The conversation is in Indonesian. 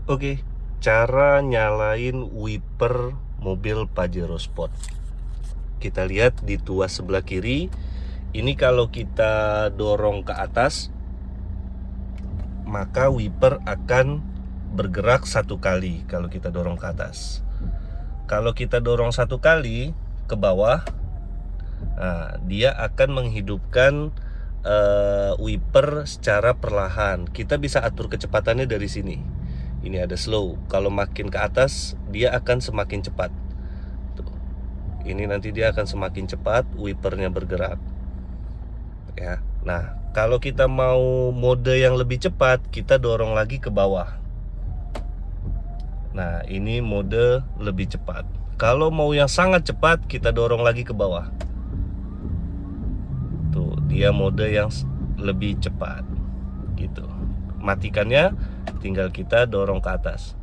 Oke, cara nyalain wiper mobil Pajero Sport. Kita lihat di tuas sebelah kiri. Ini kalau kita dorong ke atas, maka wiper akan bergerak satu kali kalau kita dorong ke atas. Kalau kita dorong satu kali ke bawah, nah, dia akan menghidupkan wiper secara perlahan. Kita bisa atur kecepatannya dari sini. Ini ada slow. Kalau makin ke atas, dia akan semakin cepat. Tuh. Ini nanti dia akan semakin cepat wipernya bergerak. Ya. Nah, kalau kita mau mode yang lebih cepat, kita dorong lagi ke bawah. Nah, ini mode lebih cepat. Kalau mau yang sangat cepat, kita dorong lagi ke bawah. Tuh, dia mode yang lebih cepat. Gitu. Matikannya tinggal kita dorong ke atas.